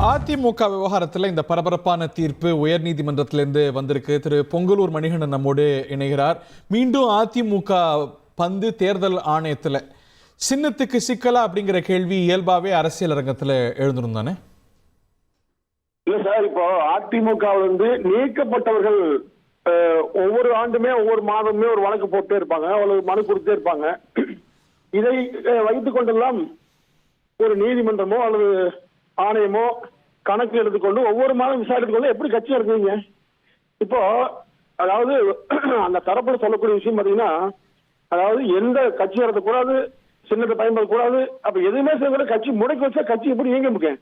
அதிமுக விவகாரத்தில் இந்த பரபரப்பான தீர்ப்பு உயர்நீதிமன்றத்திலிருந்து வந்திருக்கு. திரு பொங்கலூர் மணிகண்டன் நம்மோடு இணைகிறார். மீண்டும் அதிமுக பந்து தேர்தல் ஆணையத்தில் சின்னத்துக்கு சிக்கலா அப்படிங்கிற கேள்வி இயல்பாவே அரசியல் அரங்கத்தில் எழுந்திருந்தானே? இல்ல சார், இப்போ அதிமுக நீக்கப்பட்டவர்கள் ஒவ்வொரு ஆண்டுமே ஒவ்வொரு மாதமே ஒரு வழக்கு போட்டே இருப்பாங்க, ஒரு மனு கொடுத்தே இருப்பாங்க. இதை வைத்துக் கொண்டெல்லாம் ஒரு நீதிமன்றமோ அல்லது ஆணையமோ கணக்கு எடுத்துக்கொண்டு ஒவ்வொரு மாதம் விசாரித்துக் கொண்டு எப்படி கட்சி இருக்குங்க? இப்போ அதாவது அந்த தரப்புல சொல்லக்கூடிய விஷயம் பாத்தீங்கன்னா, அதாவது எந்த கட்சி நடத்தக்கூடாது, சின்னத்தை பயன்படக்கூடாது, அப்ப எதுவுமே செய்ய கட்சி முடக்கி வச்சா கட்சி எப்படி இயங்க முடியும்?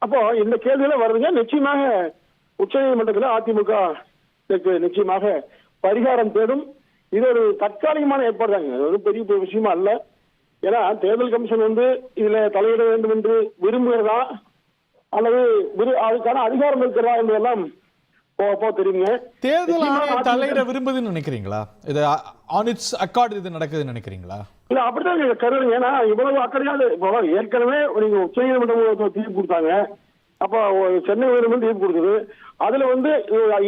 அப்போ இந்த கேள்வியில வருதுங்க. நிச்சயமாக உச்ச நீதிமன்றத்தில் அதிமுக நிச்சயமாக பரிகாரம் தேடும். இது ஒரு தற்காலிகமான ஏற்பாடு தாங்க, அது ஒரு பெரிய விஷயமா அல்ல. ஏன்னா தேர்தல் கமிஷன் இதுல தலையிட வேண்டும் என்று விரும்புகிறதா அல்லது அதுக்கான அதிகாரம் இருக்கிறதா என்றெல்லாம் தெரியுங்க. தேர்தல் ஆணையம் தலையிட விரும்புதுன்னு நினைக்கிறீங்களா? இது ஆன் இட்ஸ் அக்கார்ட் இது நடக்குதுன்னு நினைக்கிறீங்களா? இல்ல அப்படித்தான் நீங்க கருதுங்க. ஏன்னா இவ்வளவு அக்கறையாது ஏற்கனவே நீங்க உச்ச நீதிமன்றம் தீர்ப்பு கொடுத்தாங்க. அப்ப சென்னை உயர்நீதிமன்றம் தீர்ப்பு கொடுத்தது. அதுல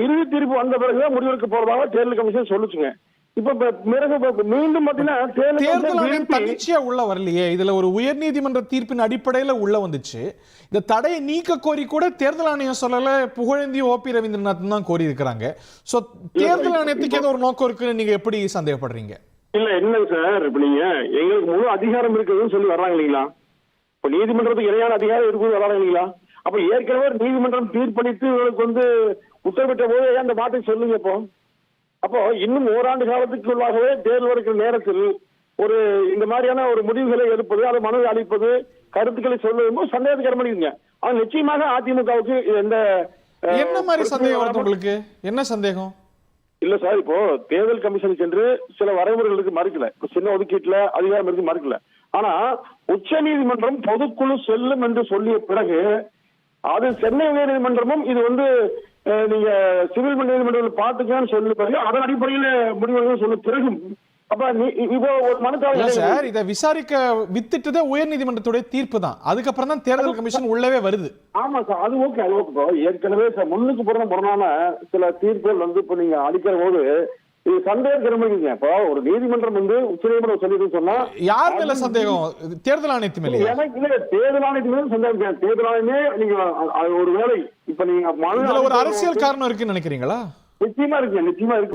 இறுதி தீர்ப்பு வந்த பிறகுதான் முடிவெடுக்க போறதாக தேர்தல் கமிஷன் சொல்லுச்சுங்க. இப்ப மீண்டும் தன்னிச்சையா உள்ள வரலையே. இதுல ஒரு உயர்நீதிமன்ற தீர்ப்பின் அடிப்படையில உள்ள வந்துச்சு. இந்த தடையை நீக்க கோரி கூட தேர்தல் ஆணையம் சொல்லல, புகழேந்தி ஓபி ரவீந்திரநாத் தான் கோரி இருக்கிறாங்க. சோ தேர்தல் ஆணையத்துக்கு ஏதோ ஒரு நோக்கம் இருக்குன்னு நீங்க எப்படி சந்தேகப்படுறீங்க? இல்ல என்னங்க சார், இப்ப நீங்க எங்களுக்கு முழு அதிகாரம் இருக்குதுன்னு சொல்லி வர்றாங்க இல்லீங்களா? இப்ப நீதிமன்றத்துக்கு இணையான அதிகாரம் இருக்குது வர்றாங்க இல்லீங்களா? அப்ப ஏற்கனவே நீதிமன்றம் தீர்ப்பளித்து இவங்களுக்கு உத்தரவிட்ட போது ஏன் அந்த மாற்றம் சொல்லுங்க? அப்போ இன்னும் ஓராண்டு காலத்துக்குள்ளாகவே தேர்தல் வருகிற நேரத்தில் ஒரு இந்த மாதிரியான ஒரு முடிவுகளை எடுப்பது, அதை மனதை அளிப்பது, கருத்துக்களை சொல்வது சந்தேகத்துக்கு இருக்குங்க. ஆனா நிச்சயமாக அதிமுகவுக்கு என்ன மாதிரி சந்தேகம் வருது உங்களுக்கு? என்ன சந்தேகம்? இல்ல சார், இப்போ தேர்தல் கமிஷன் சென்று சில வரைமுறைகளுக்கு மறுக்கல, சின்ன ஒதுக்கீட்டுல அதிகாரம் இருக்கு மறுக்கல. ஆனா உச்ச நீதிமன்றம் பொதுக்குழு செல்லும் என்று சொல்லிய பிறகு அது சென்னை உயர்நீதிமன்றமும் இது நீங்க சிவில் நீதிமன்றத்தில் பாத்துக்கன்னு சொல்லி பிறகு அதன் அடிப்படையில முடிவுகள் சொல்ல பிறகு அப்ப இப்போ ஒரு மனுக்காக சார் இதை விசாரிக்க வித்துட்டு உயர் நீதிமன்றத்துடைய தீர்ப்பு தான், அதுக்கப்புறம் தான் தேர்தல் கமிஷன் உள்ளவே வருது. ஆமா சார், அது ஓகே, அது ஓகே. ஏற்கனவே முன்னுக்கு புறமான சில தீர்ப்புகள் இப்ப நீங்க அளிக்கிற போது இது சந்தேகம் கிளம்பிங்க. இப்போ ஒரு நீதிமன்றம் உச்ச நீதிமன்றம் சொல்லிட்டு சொன்னா யார் மேல சந்தேகம்? தேர்தல் ஆணையத்து மேல? எனக்கு இல்ல, தேர்தல் ஆணையத்து மேல சந்தேகம். தேர்தல் ஆணையமே நீங்க ஒரு வேலை இப்ப நீங்க ஒரு அரசியல் காரணம் இருக்குன்னு நினைக்கிறீங்களா? நிச்சயமா இருக்கு, நிச்சயமா இருக்கு.